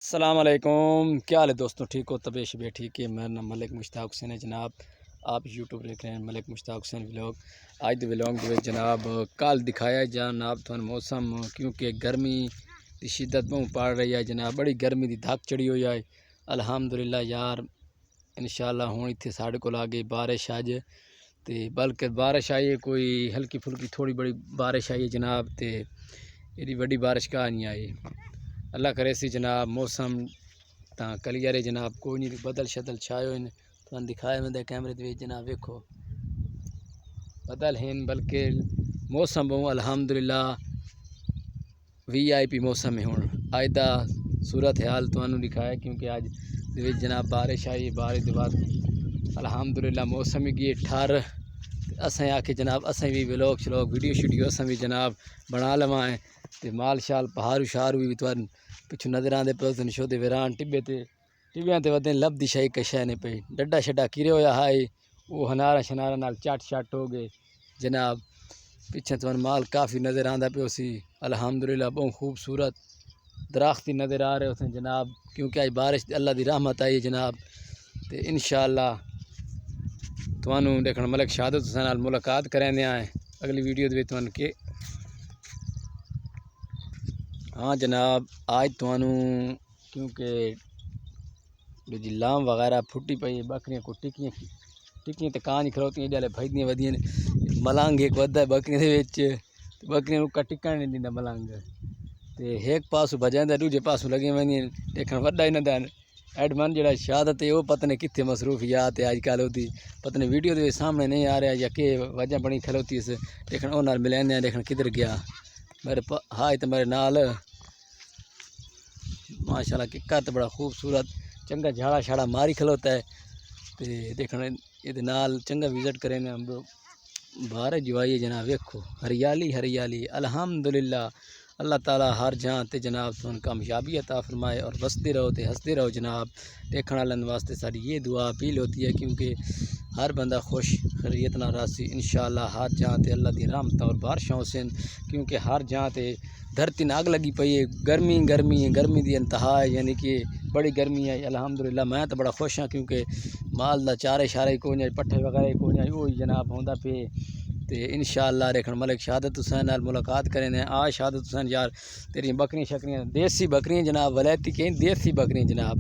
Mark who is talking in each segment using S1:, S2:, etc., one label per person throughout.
S1: السلام علیکم، کیا حال ہے دوستوں؟ ٹھیک ہو؟ طبیعت شبیہ ٹھیک ہے؟ میرا نام ملک مشتاق حسین ہے جناب۔ آپ یوٹیوب دیکھ رہے ہیں ملک مشتاق حسین ولاگ۔ آج دی ولاگ دے جناب کل دکھایا جناب تھن موسم، کیونکہ گرمی دی شدت بہت پڑ رہی ہے جناب، بڑی گرمی دی دھک چڑھی ہوئی ہے۔ الحمدللہ یار انشاءاللہ ہوں اتنے ساڑھے کو آگے بارش آج تے بلکہ بارش آئی ہے، کوئی ہلکی پھلکی تھوڑی بڑی بارش آئی ہے جناب، تے ایڈی بڑی بارش کا نہیں آئی۔ اللہ کرے سی جناب موسم تاں کلیئر ہے جناب، کوئی نہیں بدل شدل چھائے ہوئے ہیں، تو دکھائے میں دے کیمرے دے جناب ویکھو بدل ہیں، بلکہ موسم بہت الحمدللہ وی آئی پی موسم ہے۔ ہوں آج دا صورت حال تو انہوں دکھایا، کیونکہ آج دے جناب بارش آئی، بارش دے بعد الحمدللہ موسم ہی گئی ٹھار۔ اسیں آکے جناب اسیں بھی ولاگ شلاگ ویڈیو شیڈیو اسیں بھی جناب بنا لواں ہیں، تے مال شال پہاڑ شہر بھی توان پچھو نظر آندے پہ اس شو دے ویران ٹبے تے ٹبیاں تے ودیں لب دی شائی کشے نے پہ ڈڈا شڈا کیرے ہویا ہائی، وہ ہنارا شنارا نال چٹ شٹ ہو گئے جناب۔ پیچھے توان مال کافی نظر آندا پہ اسی الحمدللہ بہت خوبصورت درختی نظر آ رہے ہوتے ہیں جناب، کیونکہ آج بارش اللہ دی رحمت آئی جناب، تے انشاءاللہ توانوں دیکھنا ملک شہادت حسین نال ملاقات کریں دے آئیں اگلی ویڈیو دے توان کے۔ ہاں جناب آج توانوں کیونکہ جی لام وغیرہ پھٹی پئی بکریاں کو ٹکیاں تے کان کھلوتی ہیں جالے بھجدیاں ودیاں ملانگ ایک ودا ہے بکریاں دے وچ، بکریاں کو ٹکن نہیں دیندا ملانگ، تے ایک پاسو بجاندا دوجے پاسو لگے وندیاں دیکھن وڈا ہی نہ دین ایڈمن جڑا شہادت ہے وہ پتہ نہیں کتنے مصروفیات ہے آج کل ہوتی پتہ نہیں ویڈیو دے سامنے نہیں آ رہا یا کہ وجہ بنی کھلوتی اس دیکھن او نال ملین دیکھن کدھر گیا میرے ہائے تے میرے نال ماشاءاللہ ککا تے بڑا خوبصورت چنگا جھاڑا شاڑا ماری کھلوتا ہے، تے دیکھنا یہ نال چنگا وزٹ کریں ہم باہر جو آئیے جناب ویکھو ہریالی ہریالی الحمدللہ۔ اللہ تعالیٰ ہر جہاں تے جناب تمہیں کامیابی عطا فرمائے اور بستے رہو تے ہنستے رہو جناب۔ دیکھنا لن واسطے ساری یہ دعا اپیل ہوتی ہے، کیونکہ ہر بندہ خوش خیریت نہ راسی انشاءاللہ ہر جہاں تے اللہ دی رحمت اور بارشاں حسین، کیونکہ ہر جہاں تے دھرتی نہ اگ لگی پئی ہے، گرمی دی انتہا ہے، یعنی کہ بڑی گرمی ہے الحمدللہ۔ میں تو بڑا خوش ہاں کیونکہ مال دا چارے شارے کوئی نہیں پٹھے وغیرہ کوئی نہیں وہی جناب ہوندا پہ، تے انشاءاللہ دیکھن ملک شہادت حسین نال ملاقات کریں دے آ شہادت حسین یار تیری بکریاں شکریاں دیسی بکریاں جناب ولایتی کہیں دیسی بکریاں جناب،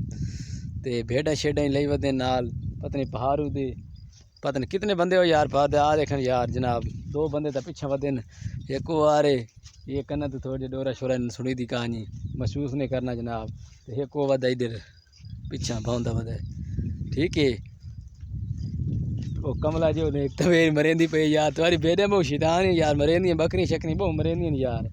S1: تے بھیڑاں شیڈاں لئی ودے نال پتہ نہیں پہاڑو دے پتہ نہیں کتنے بندے ہو یار پا دے آ دیکھن یار جناب دو بندے تا پیچھے ودن ایک وہ آ رہے یہ کنا تو تھوڑے ڈورا شورا سنی دی کہانی محسوس نہیں کرنا جناب، ایک وہ ودا ادھر پیچھے بوندا ودا ٹھیک ہے۔ وہ کملا جو نے ایک تو مرندی پہ یار تمہاری بیٹے بہت شیطان ہے یار، مرندیاں بکریاں شکریاں بہت مرندیاں یار۔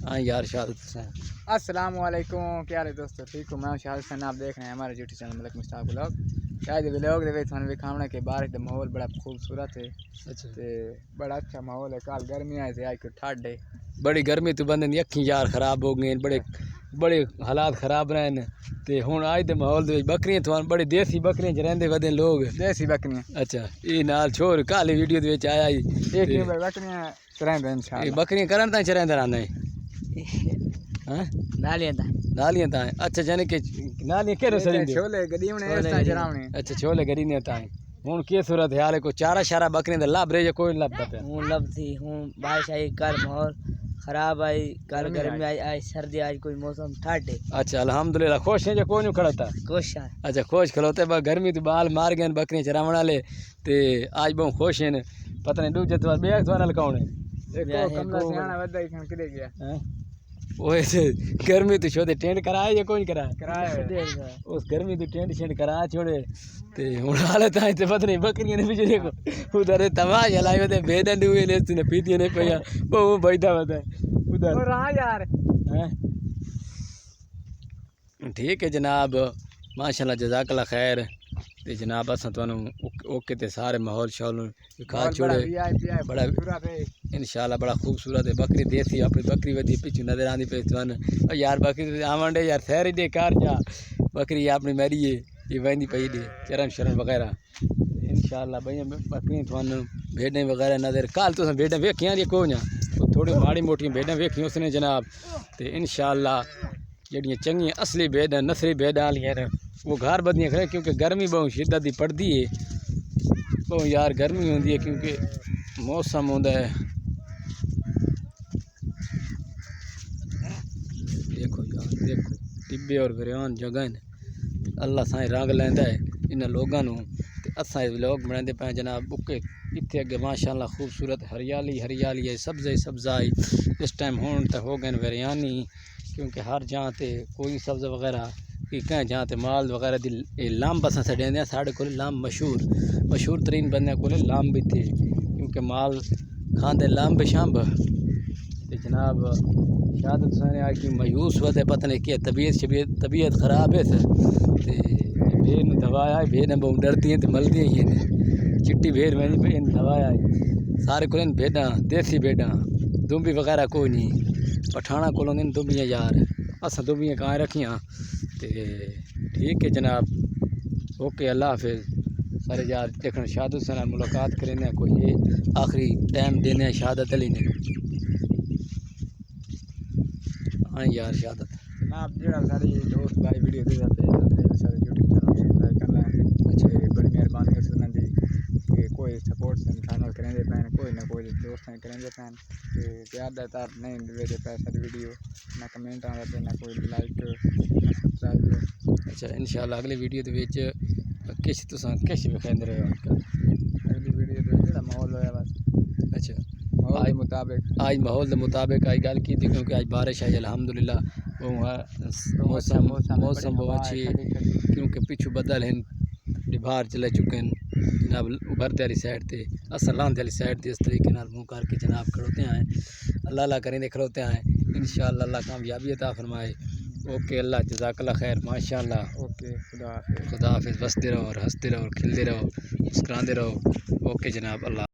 S1: ہاں یار شہادت حسین
S2: السلام علیکم، کیا حال ہے دوستو؟ ٹھیک ہو؟ میں شہادت حسین، آپ دیکھ رہے ہیں ہمارے یوٹیوب چینل ملک مشتاق ولاگ۔ شاید ولاگ دے وچ تھانوں وکھاونا کہ بارش دا ماحول بڑا خوبصورت ہے، تے بڑا اچھا ماحول ہے۔ کل گرمی آئی تے آج کوئی ٹھڈ ہے،
S1: بڑی گرمی تو بندے دی اکھیں یار خراب ہو گئیں، بڑے حالات خراب رہے ہیں، تے ہن آج دے ماحول دے بکریاں توان بڑے دیسی بکریاں چ رہندے ودے لوگ
S2: دیسی بکریاں
S1: اچھا یہ نال چھوڑ کالے ویڈیو دے وچ آیا ہی
S2: ایک بکریاں چرائیں انشاءاللہ
S1: بکریاں کرن تاں چرائندے رہندے ہاں نالیاں تاں اچھا یعنی کہ نالیاں کیڑے سڑیندے
S2: چھولے گڈی ہونے اس طرح چراونے
S1: اچھا چھولے گری نے تاں ہن کی صورت حال ہے؟ کوئی چارہ شارہ بکریاں دے لب رہے یا کوئی لبدا پیا؟
S3: ہوں لب تھی ہوں بارش آئی کل ماحول خراب آئی، کل گرمی آئی، آج سردی، آج کوئی موسم ٹھڈ ہے۔
S1: اچھا الحمدللہ خوش ہیں جے کوئی نہیں کھڑا تھا؟
S3: خوش ہے
S1: اچھا خوش کھلوتے با گرمی تو بال مار گئے بکریاں چراون والے تے آج بہت خوش ہیں، پتہ نہیں دوجے تو بے تو نال کون ہے
S2: ایک کملا سیاںا ودا ہی کھن کدے گیا
S1: وہ گرمی تو چھوڑے ٹینٹ کرائے یا کوئی نہیں کرائے
S2: کرایا
S1: اس گرمی تو ٹینٹ شینٹ کرا چھوڑے تے ہن حالت آئی تے پتہ نہیں بکریاں نے بچے کو ادھر تماشا لائی ودے بیڈن دوے نے تے پیتیاں نے پیا بہو بیٹھا ودا ادھر
S2: اور ہاں یار
S1: ٹھیک ہے جناب ماشاءاللہ جزاک اللہ خیر تے جناب اساں تانوں اوکے تے سارے ماحول شاول دکھا چھوڑے بڑا انشاءاللہ بڑا خوبصورت ہے بکری دیسی اپنی بکری ودی پیچھے نظر آندی پئی تھن یار بکری آون دے یار خیر دے کار جا بکری اپنی میری ہے یہ ویندی پئی دے چرن شرن وغیرہ انشاءاللہ بھئی بکری تھن بھیڈیں وغیرہ نظر کال تو بھیڈیں ویکھیاں دی کوئی نہ تھوڑی ماڑی موٹی بھیڈیں ویکھیاں اس نے جناب تے انشاءاللہ جڑیاں چنگیاں اصلی بھیڈ نسلی بھیڈ والیاں وہ گھر بدیاں کھڑے کیونکہ گرمی بہت شدت دی پڑتی ہے بہت یار گرمی ہوندی ہے کیونکہ موسم ہوندا ہے دیکھو یار دیکھو ٹبے اور وریان جگہ اللہ سائیں رنگ لیندا ہے انہاں لوگاں نوں تے اساں ولاگ بناندے پے جناب اوکے اتنے اگے ماشاءاللہ خوبصورت ہریالی ہریالی ہے سبزے سبزائی اس ٹائم ہون تے ہو گئے وریانی کیونکہ ہر جہاں تے کوئی سبز وغیرہ کہ کہیں جہاں تے مال وغیرہ دی لامب اساں چھڈیندے ساڈے کول لامب مشہور ترین بندے کول لامب بھی تھے کیونکہ مال کھاندے لامب شامب تے جناب شہادت حسین آج کی مایوس ہوا تے پتہ نہیں کیا طبیعت خراب ہے تے بھیڑ نوں دوایا بھیڑ نہ بہت ڈرتی ہیں تے ملدی ہیں چٹی بھیڑ میں نہیں دوایا سارے کول بھیڈاں دیسی بھیڈاں دمبی وغیرہ کوئی نہیں پٹھانا کولوں دمبیاں یار اساں دمبیاں کہاں رکھیاں تے ٹھیک ہے جناب اوکے اللہ حافظ سارے یار دیکھن شہادت حسین نال ملاقات کریں کوئی یہ آخری ٹائم دینے شہادت علی نے ہاں یار شہادت
S2: جناب جڑا ساری دوست بھائی ویڈیو دے تے سارے یوٹیوب چینل سبسکرائب کر لیں اچھا بڑی مہربانی ہے سنن دی کہ کوئی سپورٹ چینل کریں دے پین کوئی نہ کوئی دوست کریں دے پین تے پیار دا تار نہیں دے دے پے ساری ویڈیو نہ کمنٹ آ رہے نہ کوئی لائک نہ سبسکرائب
S1: اچھا انشاءاللہ اگلی ویڈیو دے وچ کچھ تساں کچھ وکھاندے رہو
S2: اگلی ویڈیو دے جڑا ماحول ہویا بس
S1: اچھا
S2: ماحول دے مطابق
S1: آج ماحول دے مطابق آج گل کی تھی کیونکہ آج بارش آئی الحمدللہ موسم بہت اچھی کیونکہ پچھو بدل ہیں باہر چلے چکے ہیں جناب ابھرتے والی سائڈ تے اصل لاندے والی سائڈ تے اس طریقے نال منہ کر کے جناب کھڑوتے ہیں اللہ اللہ کریں دے کھڑوتے ہیں انشاءاللہ اللہ کامیابی عطا فرمائے اوکے اللہ جزاک اللہ خیر ماشاءاللہ
S2: اوکے خدا
S1: خدا حافظ بستے رہو اور ہنستے رہو اور کھلتے رہو مسکراندے رہو اوکے جناب اللہ